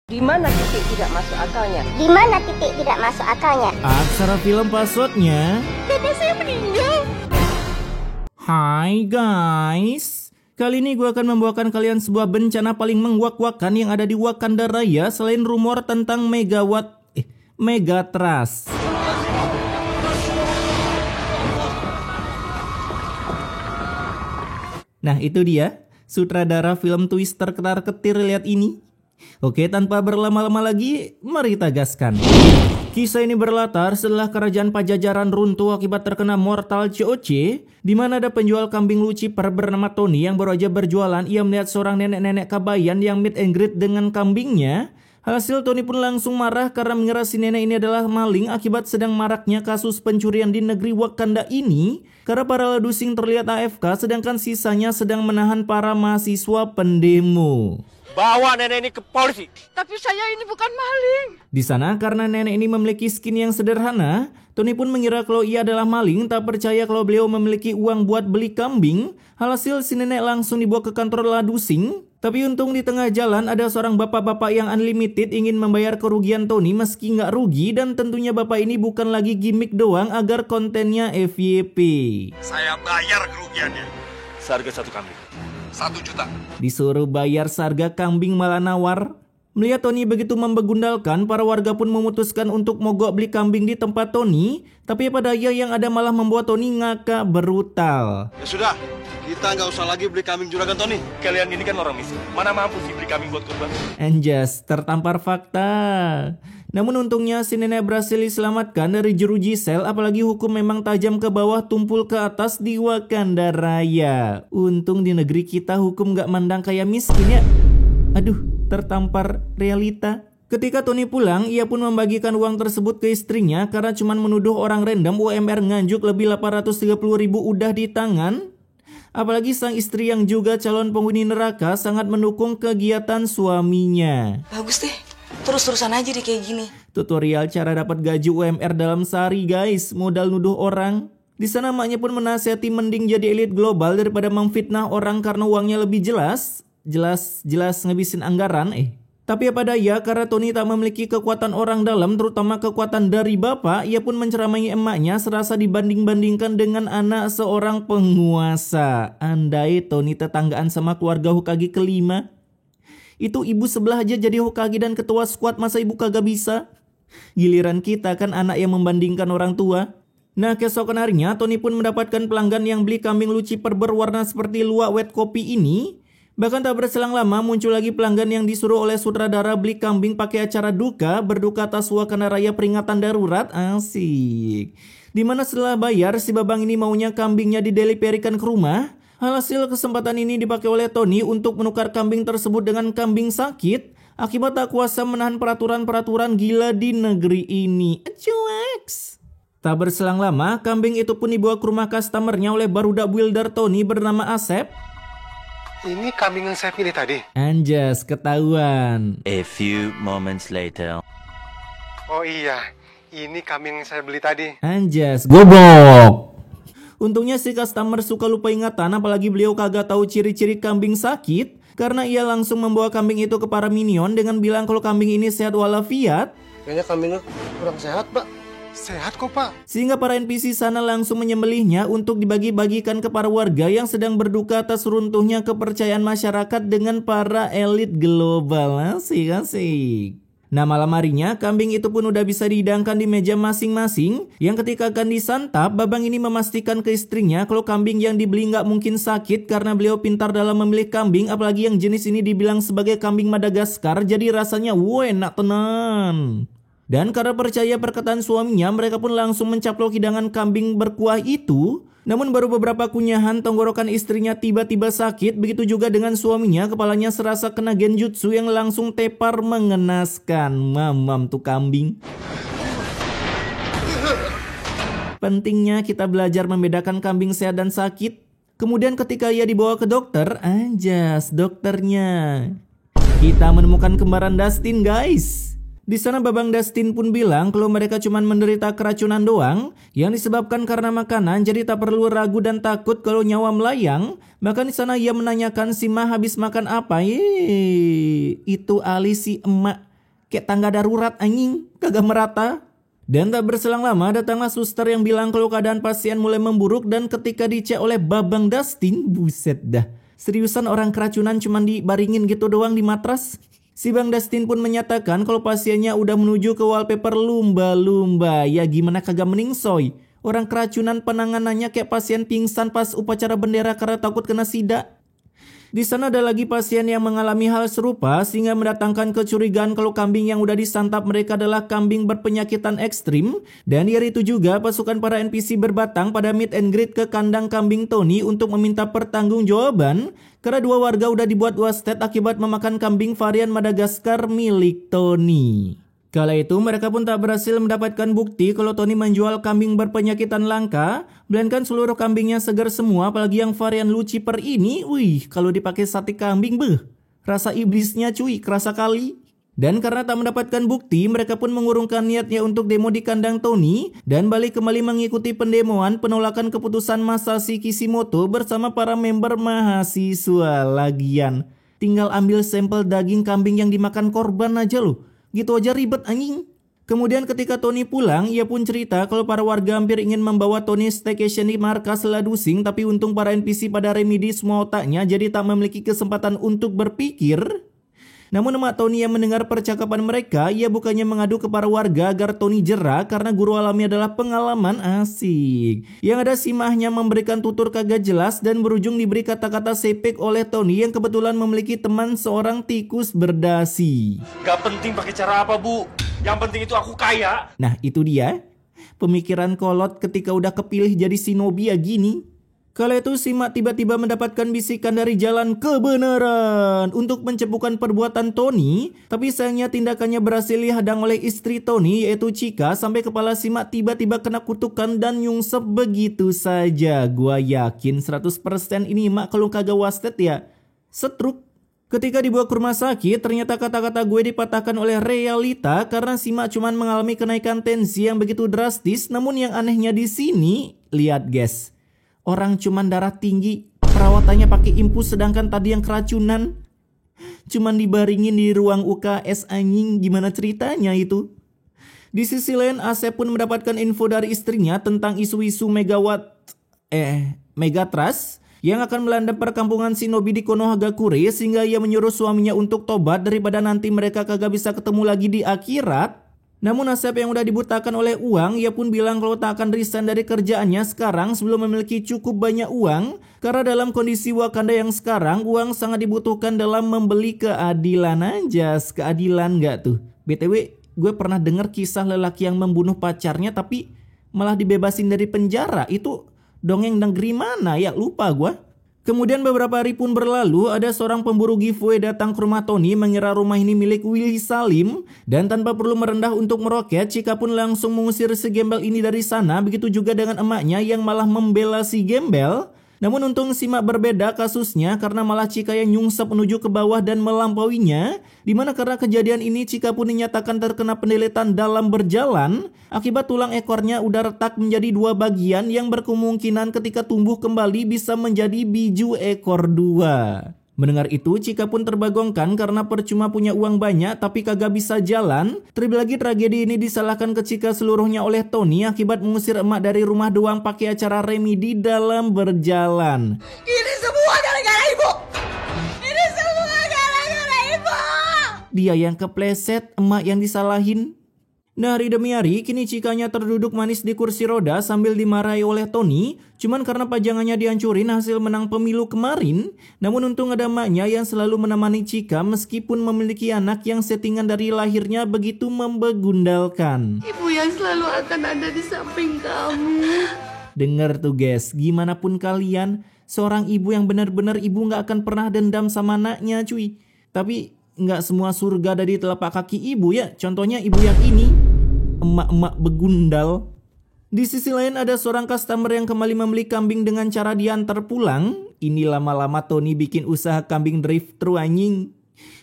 Di mana titik tidak masuk akalnya? Di mana titik tidak masuk akalnya? Aksara film passwordnya. Bapak saya meninggal. Hai guys, kali ini gue akan membawakan kalian sebuah bencana paling menguak-wakan yang ada di Wakanda Raya selain rumor tentang Megatrust. Nah itu dia, sutradara film Twister ketar-ketir lihat ini. Oke, tanpa berlama-lama lagi, mari kita gaskan. Kisah ini berlatar setelah kerajaan Pajajaran runtuh akibat terkena mortal COC, di mana ada penjual kambing lucifer bernama Tony yang baru aja berjualan. Ia melihat seorang nenek-nenek Kabayan yang meet and greet dengan kambingnya. Hasil Tony pun langsung marah karena mengira si nenek ini adalah maling akibat sedang maraknya kasus pencurian di negeri Wakanda ini. Karena para ladusing terlihat AFK sedangkan sisanya sedang menahan para mahasiswa pendemo. Bawa nenek ini ke polisi. Tapi saya ini bukan maling. Di sana karena nenek ini memiliki skin yang sederhana, Tony pun mengira kalau ia adalah maling, tak percaya kalau beliau memiliki uang buat beli kambing. Hasil si nenek langsung dibawa ke kantor ladusing. Tapi untung di tengah jalan ada seorang bapak-bapak yang unlimited ingin membayar kerugian Tony meski nggak rugi, dan tentunya bapak ini bukan lagi gimmick doang agar kontennya FYP. Saya bayar kerugiannya. Seharga satu kambing 1 juta. Disuruh bayar seharga kambing malah nawar. Melihat Tony begitu membegundalkan, para warga pun memutuskan untuk mogok beli kambing di tempat Tony. Tapi pada yang ada malah membuat Tony ngakak brutal. Ya sudah, kita nggak usah lagi beli kambing juragan Tony. Kalian ini kan orang miskin, mana mampu sih beli kambing buat kurban? Anjas, tertampar fakta. Namun untungnya si nenek berhasil diselamatkan dari jeruji sel, apalagi hukum memang tajam ke bawah tumpul ke atas di Wakanda Raya. Untung di negeri kita hukum gak mandang kayak miskin ya. Aduh, tertampar realita. Ketika Tony pulang, ia pun membagikan uang tersebut ke istrinya karena cuma menuduh orang random UMR nganjuk lebih 830.000 udah di tangan. Apalagi sang istri yang juga calon penghuni neraka sangat mendukung kegiatan suaminya. Bagus deh, terus-terusan aja deh kayak gini. Tutorial cara dapat gaji UMR dalam sehari guys, modal nuduh orang. Di sana maknya pun menasihati mending jadi elit global daripada memfitnah orang karena uangnya lebih jelas ngabisin anggaran. Tapi apa daya, karena Tony tak memiliki kekuatan orang dalam, terutama kekuatan dari bapak, ia pun menceramahi emaknya serasa dibanding-bandingkan dengan anak seorang penguasa. Andai Tony tetanggaan sama keluarga Hokage kelima, itu ibu sebelah aja jadi Hokage dan ketua squad, masa ibu kagak bisa? Giliran kita kan anak yang membandingkan orang tua. Nah, keesokan harinya Tony pun mendapatkan pelanggan yang beli kambing lucifer berwarna seperti luwak wet kopi ini. Bahkan tak berselang lama muncul lagi pelanggan yang disuruh oleh sutradara beli kambing pakai acara duka, berduka atas Wakanda Raya peringatan darurat. Asik. Dimana setelah bayar, si babang ini maunya kambingnya dideliperikan ke rumah. Hasil kesempatan ini dipakai oleh Tony untuk menukar kambing tersebut dengan kambing sakit akibat tak kuasa menahan peraturan-peraturan gila di negeri ini. Cueks. Tak berselang lama, kambing itu pun dibawa ke rumah customernya oleh barudak builder Tony bernama Asep. Ini kambing yang saya pilih tadi. Anjas, ketahuan. A few moments later. Oh iya, ini kambing yang saya beli tadi. Anjas, gobok. Untungnya si customer suka lupa ingatan, apalagi beliau kagak tahu ciri-ciri kambing sakit, karena ia langsung membawa kambing itu ke para minion dengan bilang kalau kambing ini sehat walafiat. Kayaknya kambingnya kurang sehat, Pak. Sehat kok, Pak. Sehingga para NPC sana langsung menyembelihnya untuk dibagi-bagikan ke para warga yang sedang berduka atas runtuhnya kepercayaan masyarakat dengan para elit global. Asik. Nah, malam harinya kambing itu pun udah bisa dihidangkan di meja masing-masing. Yang ketika akan disantap, babang ini memastikan ke istrinya kalau kambing yang dibeli nggak mungkin sakit karena beliau pintar dalam memilih kambing, apalagi yang jenis ini dibilang sebagai kambing Madagaskar, jadi rasanya enak tenan. Dan karena percaya perkataan suaminya, mereka pun langsung mencaplok hidangan kambing berkuah itu. Namun baru beberapa kunyahan, tenggorokan istrinya tiba-tiba sakit. Begitu juga dengan suaminya, kepalanya serasa kena genjutsu yang langsung tepar mengenaskan. Mamam tuh kambing. Pentingnya kita belajar membedakan kambing sehat dan sakit. Kemudian ketika ia dibawa ke dokter, anjas dokternya. Kita menemukan kembaran Dustin guys. Di sana Babang Dustin pun bilang kalau mereka cuma menderita keracunan doang yang disebabkan karena makanan, jadi tak perlu ragu dan takut kalau nyawa melayang. Bahkan di sana ia menanyakan si Ma habis makan apa. Itu alis si emak. Kayak tangga darurat anjing, kagak merata. Dan tak berselang lama datanglah suster yang bilang kalau keadaan pasien mulai memburuk dan ketika dicek oleh Babang Dustin, buset dah. Seriusan orang keracunan cuman dibaringin gitu doang di matras? Si Bang Dustin pun menyatakan kalau pasiennya udah menuju ke wallpaper lumba-lumba. Ya gimana kagak meningsoy? Orang keracunan penanganannya kayak pasien pingsan pas upacara bendera karena takut kena sida. Di sana ada lagi pasien yang mengalami hal serupa sehingga mendatangkan kecurigaan kalau kambing yang udah disantap mereka adalah kambing berpenyakitan ekstrim. Dan di hari itu juga pasukan para NPC berbatang pada meet and greet ke kandang kambing Tony untuk meminta pertanggungjawaban karena 2 warga udah dibuat wasted akibat memakan kambing varian Madagaskar milik Tony. Kala itu mereka pun tak berhasil mendapatkan bukti kalau Tony menjual kambing berpenyakitan langka, melainkan seluruh kambingnya segar semua, apalagi yang varian Lucifer ini. Wih, kalau dipakai sate kambing, rasa iblisnya cuy, kerasa kali. Dan karena tak mendapatkan bukti, mereka pun mengurungkan niatnya untuk demo di kandang Tony dan balik kembali mengikuti pendemoan penolakan keputusan Masashi Kishimoto bersama para member mahasiswa. Lagian, tinggal ambil sampel daging kambing yang dimakan korban aja loh. Gitu aja ribet anjing. Kemudian ketika Tony pulang, ia pun cerita kalau para warga hampir ingin membawa Tony staycation di markas Ladusing, tapi untung para NPC pada remedi semua otaknya jadi tak memiliki kesempatan untuk berpikir. Namun emak Tony yang mendengar percakapan mereka, ia bukannya mengadu ke para warga agar Tony jera karena guru alamnya adalah pengalaman asik. Yang ada si mahnya memberikan tutur kagak jelas dan berujung diberi kata-kata sepik oleh Tony yang kebetulan memiliki teman seorang tikus berdasi. Gak penting pakai cara apa, Bu. Yang penting itu aku kaya. Nah itu dia, pemikiran kolot ketika udah kepilih jadi shinobi ya gini. Kala itu si mak tiba-tiba mendapatkan bisikan dari jalan kebenaran untuk mencepukan perbuatan Tony. Tapi sayangnya tindakannya berhasil dihadang oleh istri Tony yaitu Chika sampai kepala si mak tiba-tiba kena kutukan dan nyungsep begitu saja. Gua yakin 100% ini mak kalau kagak wasted ya setruk. Ketika dibawa ke rumah sakit, ternyata kata-kata gue dipatahkan oleh realita karena si mak cuman mengalami kenaikan tensi yang begitu drastis. Namun yang anehnya di sini, lihat guys. Orang cuman darah tinggi, perawatannya pakai infus sedangkan tadi yang keracunan cuman dibaringin di ruang UKS anjing, gimana ceritanya itu? Di sisi lain Asep pun mendapatkan info dari istrinya tentang isu-isu Megatrust yang akan melanda perkampungan shinobi di Konohagakure sehingga ia menyuruh suaminya untuk tobat daripada nanti mereka kagak bisa ketemu lagi di akhirat. Namun Asep yang udah dibutakan oleh uang, ia pun bilang kalau tak akan resign dari kerjaannya sekarang sebelum memiliki cukup banyak uang. Karena dalam kondisi Wakanda yang sekarang, uang sangat dibutuhkan dalam membeli keadilan. Anjas, keadilan gak tuh? BTW, gue pernah dengar kisah lelaki yang membunuh pacarnya tapi malah dibebasin dari penjara. Itu dongeng negeri mana ya? Lupa gue. Kemudian beberapa hari pun berlalu, ada seorang pemburu giveaway datang ke rumah Tony mengira rumah ini milik Willy Salim. Dan tanpa perlu merendah untuk meroket, Chika pun langsung mengusir si gembel ini dari sana. Begitu juga dengan emaknya yang malah membela si gembel. Namun untung si mak berbeda kasusnya karena malah Chika yang nyungsep menuju ke bawah dan melampauinya. Dimana karena kejadian ini Chika pun dinyatakan terkena pendeletan dalam berjalan. Akibat tulang ekornya udah retak menjadi 2 bagian yang berkemungkinan ketika tumbuh kembali bisa menjadi biju ekor 2. Mendengar itu, Chika pun terbagongkan karena percuma punya uang banyak tapi kagak bisa jalan. Terlebih lagi tragedi ini disalahkan ke Chika seluruhnya oleh Tony akibat mengusir emak dari rumah doang pakai acara remedi dalam berjalan. Ini semua gara-gara ibu. Ini semua gara-gara ibu. Dia yang kepleset, emak yang disalahin. Nah hari demi hari, kini Chikanya terduduk manis di kursi roda sambil dimarahi oleh Tony. Cuman karena pajangannya dihancurin hasil menang pemilu kemarin. Namun untung ada emaknya yang selalu menemani Chika meskipun memiliki anak yang settingan dari lahirnya begitu membegundalkan. Ibu yang selalu akan ada di samping kamu. Dengar tuh guys, gimana pun kalian, seorang ibu yang benar-benar ibu gak akan pernah dendam sama anaknya cuy. Tapi gak semua surga ada di telapak kaki ibu ya. Contohnya ibu yang ini, emak-emak begundal. Di sisi lain ada seorang customer yang kembali membeli kambing dengan cara diantar pulang. Ini lama-lama Tony bikin usaha kambing drive-thru anjing.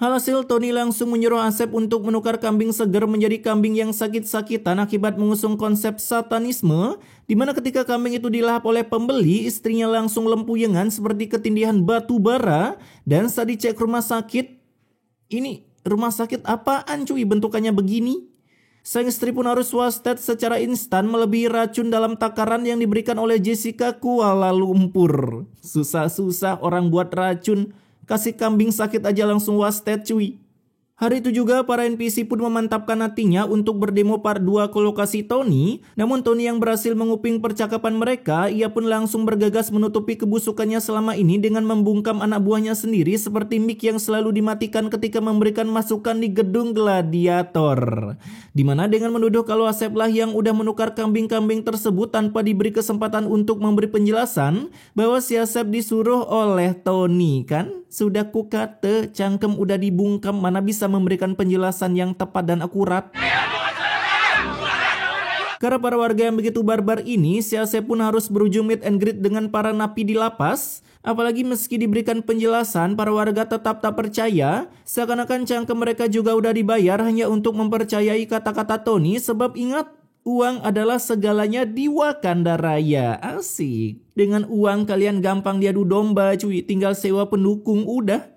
Alhasil Tony langsung menyuruh Asep untuk menukar kambing segar menjadi kambing yang sakit-sakitan akibat mengusung konsep satanisme. Dimana ketika kambing itu dilahap oleh pembeli, istrinya langsung lempuyengan seperti ketindihan batu bara. Dan saat dicek rumah sakit, ini Rumah sakit apaan cuy bentukannya begini? Sang istri pun harus wasted secara instan melebihi racun dalam takaran yang diberikan oleh Jessica Kuala Lumpur. Susah-susah orang buat racun, kasih kambing sakit aja langsung wasted cuy. Hari itu juga para NPC pun memantapkan hatinya untuk berdemo part 2 ke lokasi Tony. Namun Tony yang berhasil menguping percakapan mereka, ia pun langsung bergegas menutupi kebusukannya selama ini dengan membungkam anak buahnya sendiri seperti mic yang selalu dimatikan ketika memberikan masukan di gedung gladiator. Dimana dengan menuduh kalau Asep lah yang udah menukar kambing-kambing tersebut tanpa diberi kesempatan untuk memberi penjelasan bahwa si Asep disuruh oleh Tony kan? Sudah kukata, cangkem udah dibungkam, mana bisa memberikan penjelasan yang tepat dan akurat. Karena para warga yang begitu barbar ini, si Asep pun harus berujung meet and greet dengan para napi di lapas. Apalagi meski diberikan penjelasan, para warga tetap tak percaya. Seakan-akan cangkem mereka juga udah dibayar hanya untuk mempercayai kata-kata Tony. Sebab ingat, uang adalah segalanya di Wakanda Raya. Asik. Dengan uang kalian gampang diadu domba cuy. Tinggal sewa pendukung udah.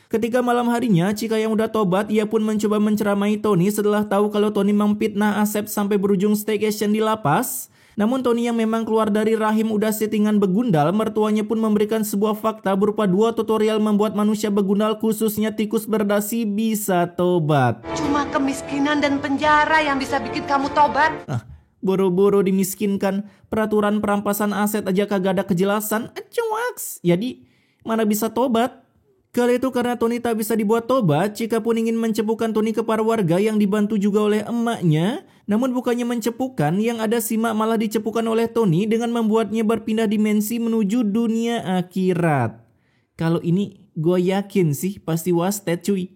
Ketika malam harinya, Chika yang udah tobat, ia pun mencoba menceramai Tony setelah tahu kalau Tony memfitnah Asep sampai berujung staycation di lapas. Namun Tony yang memang keluar dari rahim udah settingan begundal, mertuanya pun memberikan sebuah fakta berupa 2 tutorial membuat manusia begundal khususnya tikus berdasi bisa tobat. Cuma kemiskinan dan penjara yang bisa bikin kamu tobat. Boro-boro dimiskinkan, peraturan perampasan aset aja kagak ada kejelasan. Cuaks, jadi mana bisa tobat? Kali itu karena Tony tak bisa dibuat tobat, Chika pun ingin mencepukan Tony ke para warga yang dibantu juga oleh emaknya. Namun bukannya mencepukan, yang ada Simak malah dicepukan oleh Tony dengan membuatnya berpindah dimensi menuju dunia akhirat. Kalau ini gue yakin sih pasti wasted cuy.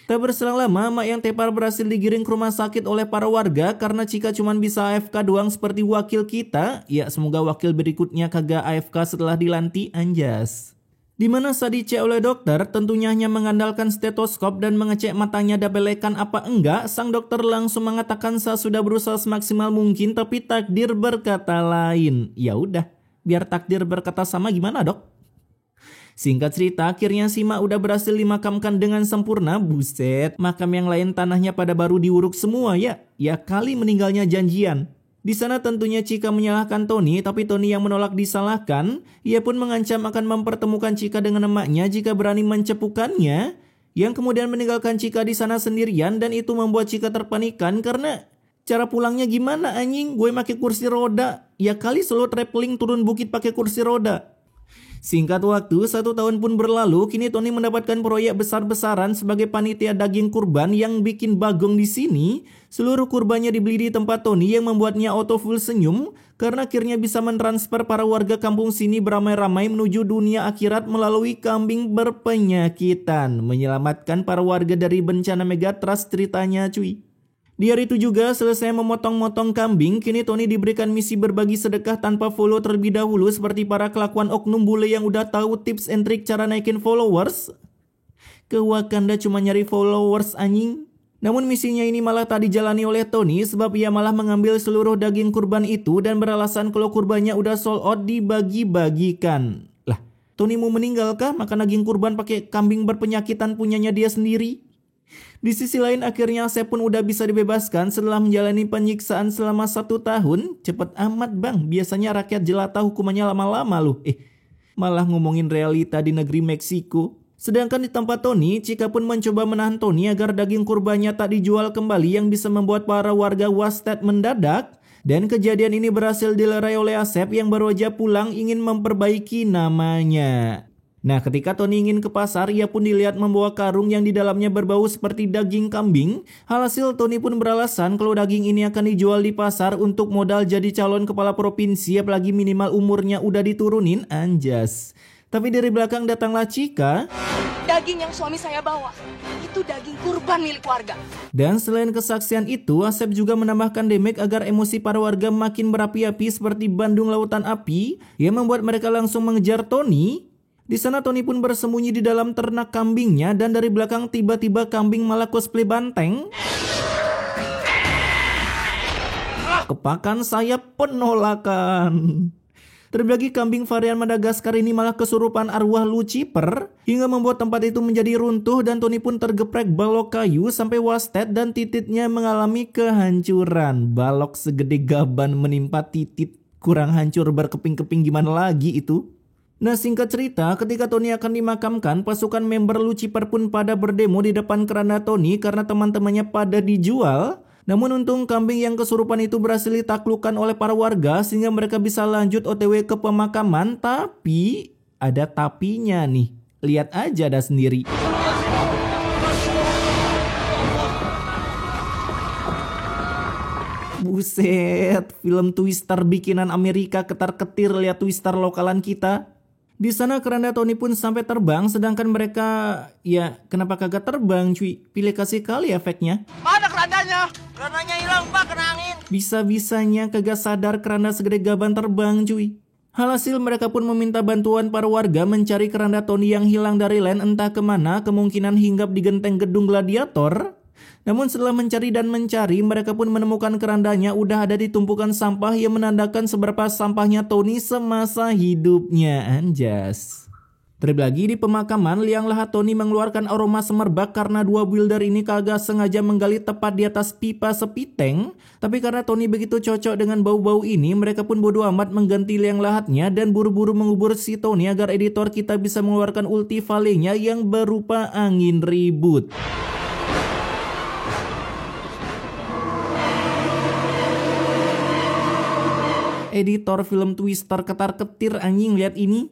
Tak berselang lama, mak yang tepar berhasil digiring ke rumah sakit oleh para warga karena Chika cuma bisa AFK doang seperti wakil kita. Ya semoga wakil berikutnya kagak AFK setelah dilantik anjas. Dimana saat dicek oleh dokter, tentunya hanya mengandalkan stetoskop dan mengecek matanya ada belekan apa enggak, sang dokter langsung mengatakan saya sudah berusaha semaksimal mungkin tapi takdir berkata lain. Ya udah, biar takdir berkata sama gimana dok? Singkat cerita, akhirnya si Mak udah berhasil dimakamkan dengan sempurna. Buset, makam yang lain tanahnya pada baru diuruk semua ya. Ya kali meninggalnya janjian. Di sana tentunya Chika menyalahkan Tony, tapi Tony yang menolak disalahkan. Ia pun mengancam akan mempertemukan Chika dengan emaknya jika berani mencepukannya. Yang kemudian meninggalkan Chika di sana sendirian dan itu membuat Chika terpanikan karena cara pulangnya gimana anjing? Gue pakai kursi roda. Ya kali solo traveling turun bukit pakai kursi roda. Singkat waktu, 1 tahun pun berlalu, kini Tony mendapatkan proyek besar-besaran sebagai panitia daging kurban yang bikin bagong di sini. Seluruh kurbannya dibeli di tempat Tony yang membuatnya auto full senyum karena akhirnya bisa mentransfer para warga kampung sini beramai-ramai menuju dunia akhirat melalui kambing berpenyakitan. Menyelamatkan para warga dari bencana Megatras ceritanya cuy. Di hari itu juga selesai memotong-motong kambing, kini Tony diberikan misi berbagi sedekah tanpa follow terlebih dahulu seperti para kelakuan oknum bule yang udah tahu tips and trik cara naikin followers. Ke Wakanda cuma nyari followers anjing. Namun misinya ini malah tak dijalani oleh Tony sebab ia malah mengambil seluruh daging kurban itu dan beralasan kalau kurbannya udah sold out dibagi-bagikan. Lah, Tony mau meninggal kah makan daging kurban pakai kambing berpenyakitan punyanya dia sendiri? Di sisi lain akhirnya Asep pun udah bisa dibebaskan setelah menjalani penyiksaan selama 1 tahun. Cepet amat bang, biasanya rakyat jelata hukumannya lama-lama loh. Malah ngomongin realita di negeri Meksiko. Sedangkan di tempat Tony, Chika pun mencoba menahan Tony agar daging kurbannya tak dijual kembali yang bisa membuat para warga wasted mendadak. Dan kejadian ini berhasil dilerai oleh Asep yang baru aja pulang ingin memperbaiki namanya. Nah, ketika Tony ingin ke pasar, ia pun dilihat membawa karung yang di dalamnya berbau seperti daging kambing. Alhasil Tony pun beralasan kalau daging ini akan dijual di pasar untuk modal jadi calon kepala provinsi, apalagi minimal umurnya udah diturunin, anjas. Tapi dari belakang datanglah Chika. Daging yang suami saya bawa, itu daging kurban milik warga. Dan selain kesaksian itu, Asep juga menambahkan damage agar emosi para warga makin berapi-api seperti Bandung Lautan Api, yang membuat mereka langsung mengejar Tony. Di sana Tony pun bersembunyi di dalam ternak kambingnya dan dari belakang tiba-tiba kambing malah cosplay banteng. Kepakan sayap penolakan. Terlebih lagi kambing varian Madagaskar ini malah kesurupan arwah Lucifer hingga membuat tempat itu menjadi runtuh dan Tony pun tergeprek balok kayu sampai wasted dan tititnya mengalami kehancuran. Balok segede gaban menimpa titit, kurang hancur berkeping-keping gimana lagi itu. Nah singkat cerita, ketika Tony akan dimakamkan, pasukan member Lucifer pun pada berdemo di depan keranda Tony karena teman-temannya pada dijual. Namun untung kambing yang kesurupan itu berhasil ditaklukkan oleh para warga sehingga mereka bisa lanjut OTW ke pemakaman. Tapi ada tapinya nih, lihat aja dah sendiri. Buset, film Twister bikinan Amerika ketar-ketir lihat Twister lokalan kita. Di sana keranda Tony pun sampai terbang, sedangkan mereka, ya kenapa kagak terbang cuy? Pilih kasih kali efeknya. Mana kerandanya? Kerandanya hilang Pak, kena angin. Bisa-bisanya kagak sadar keranda segede gaban terbang cuy. Alhasil mereka pun meminta bantuan para warga mencari keranda Tony yang hilang dari land entah kemana, kemungkinan hinggap di genteng gedung gladiator. Namun setelah mencari dan mencari, mereka pun menemukan kerandanya udah ada di tumpukan sampah yang menandakan seberapa sampahnya Tony semasa hidupnya, anjas. Terlebih lagi di pemakaman, liang lahat Tony mengeluarkan aroma semerbak karena dua builder ini kagak sengaja menggali tepat di atas pipa sepiteng. Tapi karena Tony begitu cocok dengan bau-bau ini, mereka pun bodo amat mengganti liang lahatnya dan buru-buru mengubur si Tony agar editor kita bisa mengeluarkan ulti valenya yang berupa angin ribut. Editor film Twister ketar-ketir anjing, lihat ini.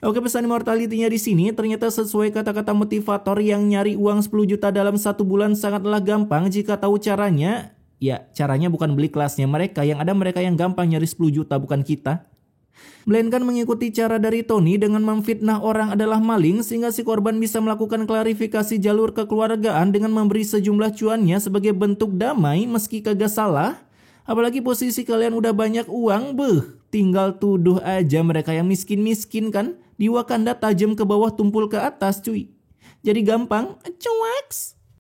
Oke, pesan immortality-nya di sini ternyata sesuai kata-kata motivator yang nyari uang 10 juta dalam 1 bulan sangatlah gampang jika tahu caranya. Ya, caranya bukan beli kelasnya mereka, yang ada mereka yang gampang nyari 10 juta bukan kita. Melainkan mengikuti cara dari Tony dengan memfitnah orang adalah maling sehingga si korban bisa melakukan klarifikasi jalur kekeluargaan dengan memberi sejumlah cuannya sebagai bentuk damai meski kagak salah. Apalagi posisi kalian udah banyak uang, tinggal tuduh aja mereka yang miskin-miskin kan. Di Wakanda tajam ke bawah tumpul ke atas cuy. Jadi gampang, cueks.